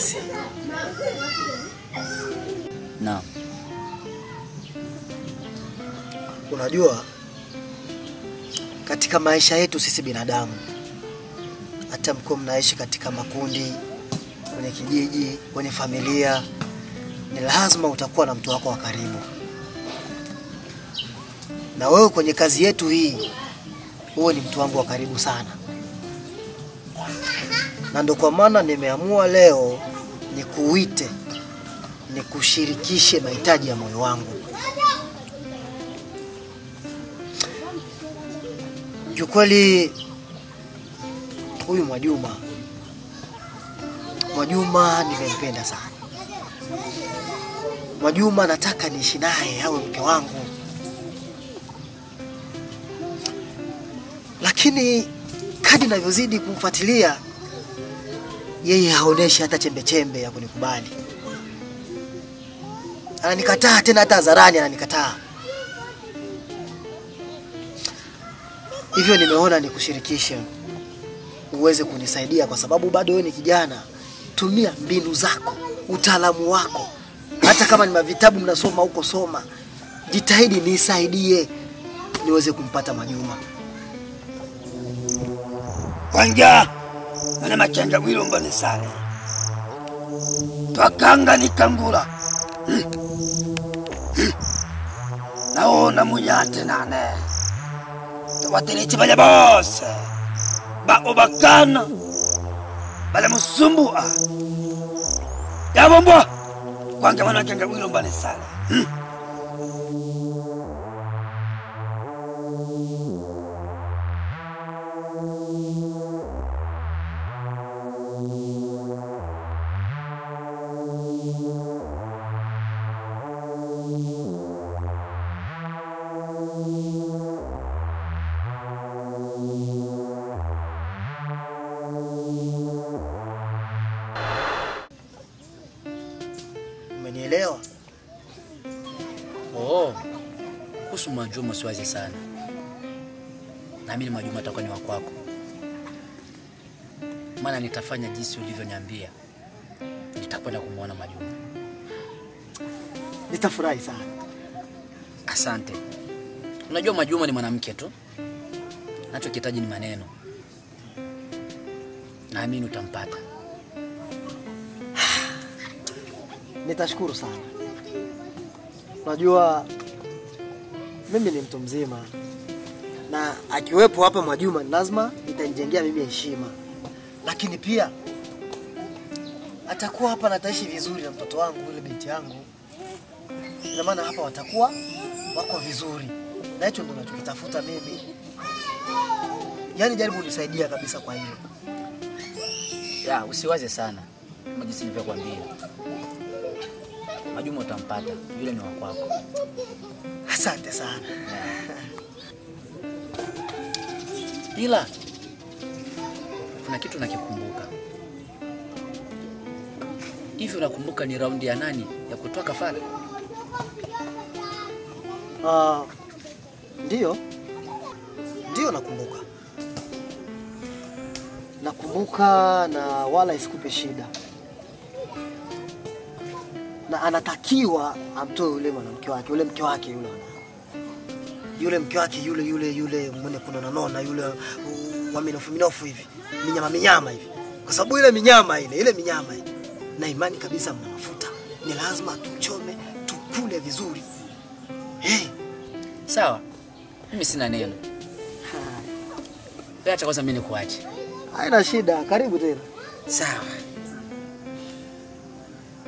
kazi. Naam. Unajua katika maisha yetu sisi binadamu, hata mko mnaishi katika makundi, kwenye kijiji, kwenye familia, ni lazima utakuwa na mtu wako wa karibu. Na wewe kwenye kazi yetu hii, wewe ni mtu wangu wa karibu sana. Na ndio kwa maana nimeamua leo nikuite, nikushirikishe mahitaji ya moyo wangu. Kiukweli huyu Mwajuma nimempenda sana. Mwajuma nataka niishi naye awe mke wangu. Lakini kadri ninavyozidi kumfuatilia, yeye haoneshi hata chembe ya kunikubali. Ananikataa, tena hata hadharani ananikataa. Hivyo nimeona nikushirikishe uweze kunisaidia, kwa sababu bado wewe ni kijana. Tumia mbinu zako, utaalamu wako. Hata kama ni mavitabu mnasoma huko, soma. Jitahidi nisaidie niweze kumpata Mwajuma. Wanja ana machanja wilo mbane sale. Twakanga nikangula. Naona munyate nane. Tawatelece bale bose. Ba obakana. Bale musumbua. Yabombwa. Kwanga wana chanja wilo mbane sale. Umenielewa? Kuhusu Mwajuma siwazi sana. Naamini Mwajuma atakuwa ni wa kwako. Maana nitafanya jinsi ulivyoniambia. Nitakwenda kumuona Mwajuma. Nitafurahi sana. Asante. Unajua Mwajuma ni mwanamke tu. Anachokihitaji ni maneno. Naamini utampata. Nitashukuru sana. Unajua mimi ni mtu mzima, na akiwepo hapa Mwajuma lazima itanijengea mimi heshima. Lakini pia atakuwa hapa na ataishi vizuri na mtoto wangu, yule binti yangu. Ina maana hapa watakuwa wako vizuri. Na hicho ndio ninachokitafuta mimi. Yaani jaribu unisaidia kabisa kwa hilo. Ya, usiwaze sana. Kama jinsi nilivyokuambia. Mwajuma utampata, yule ni wa kwako. Asante sana. Ila kuna kitu nakikumbuka. Hivi unakumbuka ni raundi ya nani ya kutoa kafara? Ndio nakumbuka. Nakumbuka na wala isikupe shida. Na anatakiwa amtoe yule mwanamke wake, yule mke wake yule. Yule mke wake yule mwenye kunona yule minofu hivi. Minyama hivi. Kwa sababu ile minyama ile na imani kabisa mna mafuta. Ni lazima tuchome, tukule vizuri. Sawa. Mimi sina neno. Acha kwanza mimi nikuache. Haina shida, karibu tena. Sawa.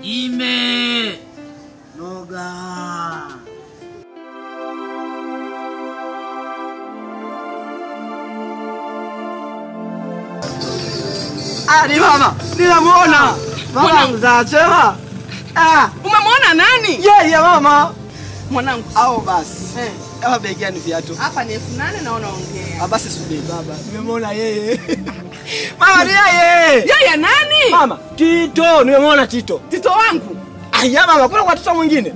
Ime Noga. Ni mama, ninamuona. Mama mzachema. Umemwona nani? Yeye mama. Mwanangu. Au basi. Hapa begi ni viatu. Hapa ni 8,000 na unaongea. Basi subiri baba. Nimemwona yeye. Mama ni yeye. Yeye nani? Mama, Tito, nimemwona Tito. Tito wangu. Aya mama, kuna kwa Tito mwingine?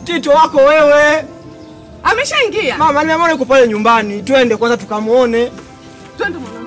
Tito wako wewe. Ameshaingia? Mama, nimemwona yuko pale nyumbani. Twende kwanza tukamuone. Twende mwanangu.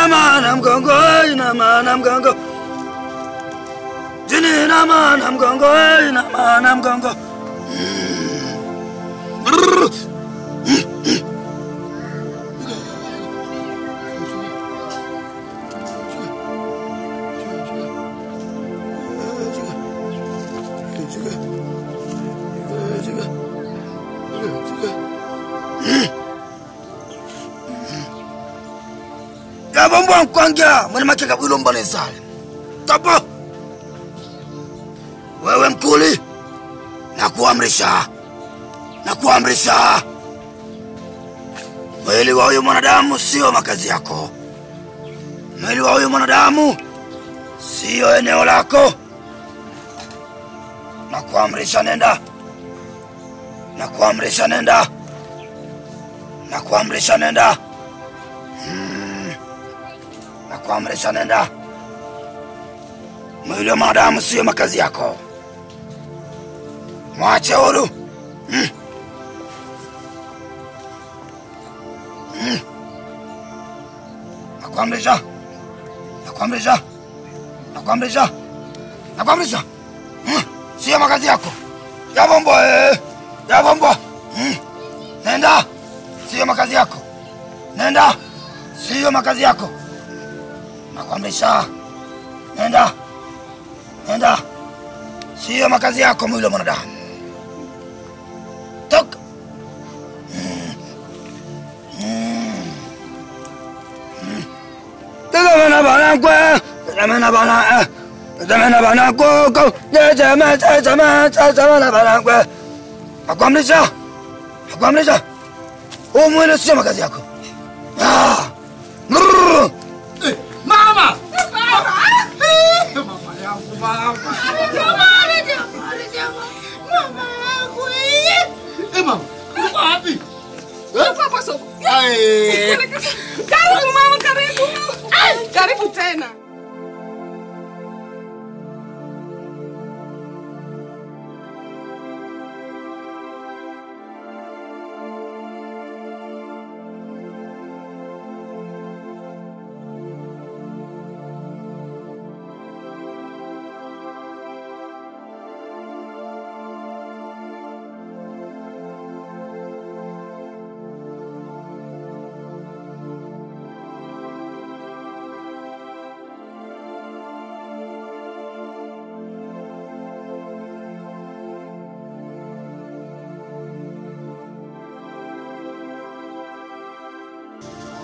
maana mgongo, ina maana mgongo. Jini ina maana mgongo, ina maana mgongo. Bombo kwangia mwana makeka bwilo mbane sale. Tapo. Wewe mkuli. Nakuamrisha. Mwili wa huyu mwanadamu sio makazi yako. Mwili wa huyu mwanadamu sio eneo lako. Nakuamrisha nenda. Nakuamrisha nenda. Mwili wa mwanadamu sio makazi yako. Mwache huru. Nakuamrisha. Sio makazi yako. Ya bombo. Nenda. Sio makazi yako. Nakuamrisha. Nenda. Sio makazi yako mwili wa mwanadamu. Toka. Tazamana bana koko. Nakuamrisha. Mwili sio makazi yako. Mama! Karibu tena.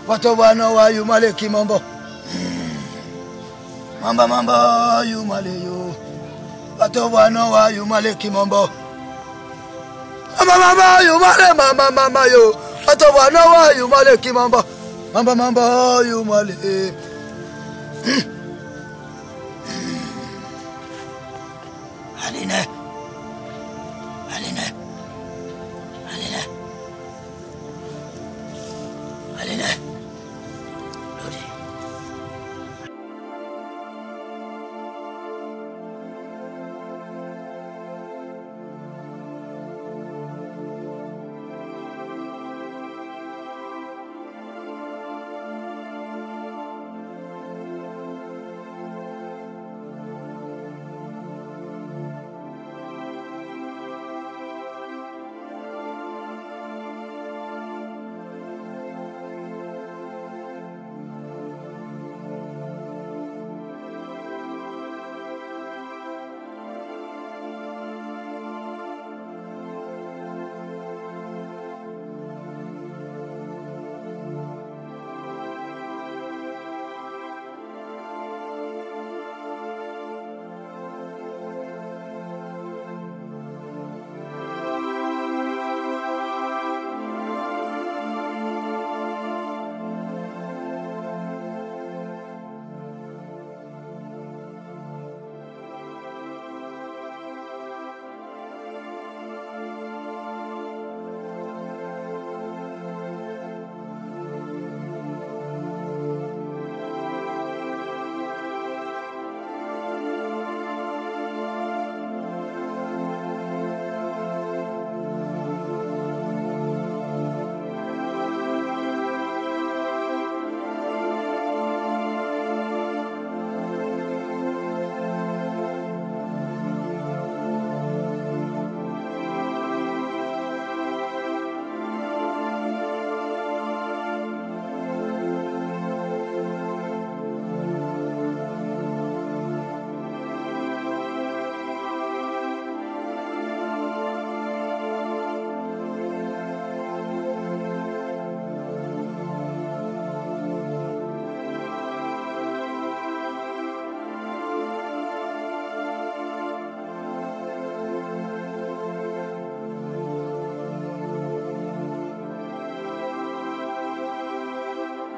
Watu wana wa yumale kimambo. Mamba yumale yo. Watu wana wa yumale kimambo. Mamba yumale mama yo. Watu wana wa yumale kimambo. Mamba yumale. Aline.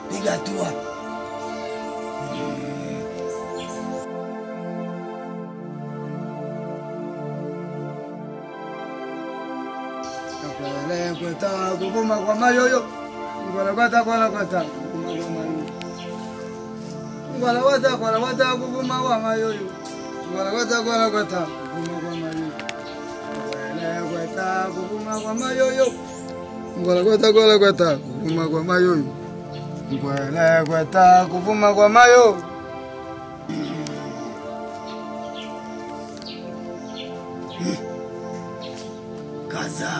piga hatua. Kweta kuvuma kwa mayoyo. Kweta kuvuma kwa mayoyo. Kweta kuvuma kwa mayoyo. Kweta kuvuma kwa mayoyo. Kweta kuvuma kwa mayoyo. Kweta kuvuma kwa mayoyo. Kweta kuvuma kwa mayoyo. Kaza.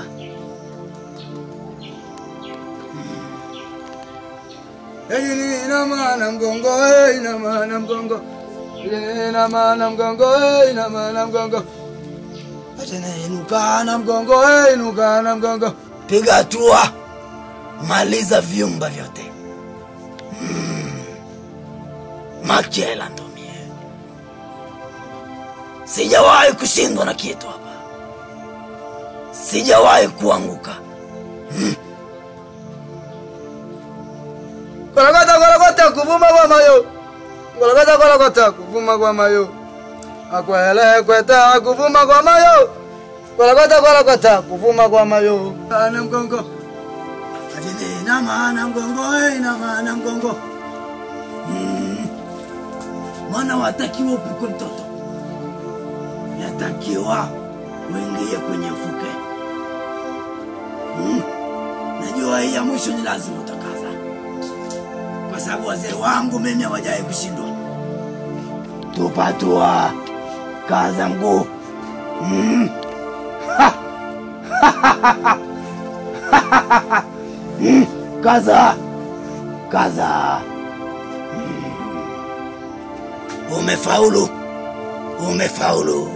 Ina maana mgongo, ina maana mgongo. Ina maana mgongo, ina maana mgongo. Inuka na mgongo, Inuka na mgongo. piga hatua. Maliza viumba vyote. Makela ndo mie. Sijawahi kushindwa na kitu hapa. Sijawahi kuanguka. Golgota kuvuma kwa mayo. Golgota kuvuma kwa mayo. Akwele kweta kuvuma kwa mayo. Golgota kuvuma kwa mayo. Ana mgongo. Ina maana mgongo, ina maana mgongo. Mwana watakiwa upikwe mtoto. Yatakiwa uingie kwenye mfuke. Najua hii ya mwisho ni lazima utakaza. Kwa sababu wazee wangu mimi hawajawahi kushindwa. Tupa hatua. Kaza mguu. Kaza. Kaza. Umefaulu. Umefaulu.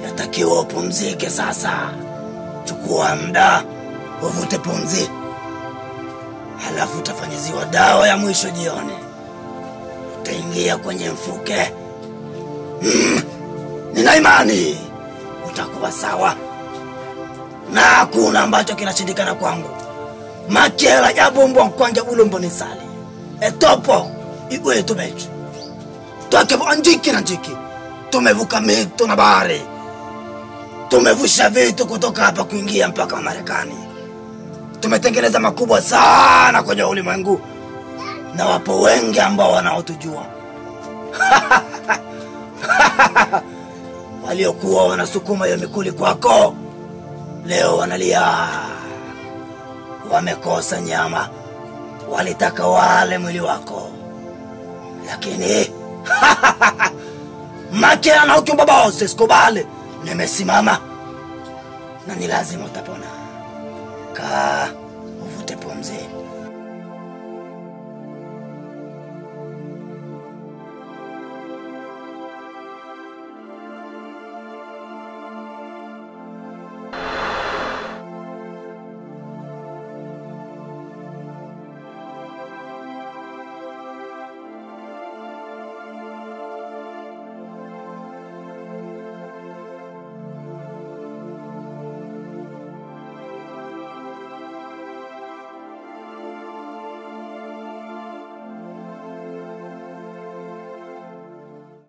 Yatakiwa upumzike sasa. Chukua muda, uvute pumzi. Halafu utafanyiziwa dawa ya mwisho jioni. Utaingia kwenye mfuke. Nina imani utakuwa sawa. Na hakuna ambacho kinashindikana kwangu. Makela jabumbwa kwanja bulumbo ni sali. Etopo igwe tumechu. Toke anjiki na njiki. Tumevuka mito na bahari. Tumevusha vitu kutoka hapa kuingia mpaka Marekani. Tumetengeneza makubwa sana kwenye ulimwengu. Na wapo wengi ambao wanaotujua. Waliokuwa wanasukuma hiyo mikuli kwako leo wanalia. Wamekosa nyama. Walitaka wale mwili wako. Lakini Makela na ukiumba bose sikubali. Nimesimama na ni lazima utapona. Kaa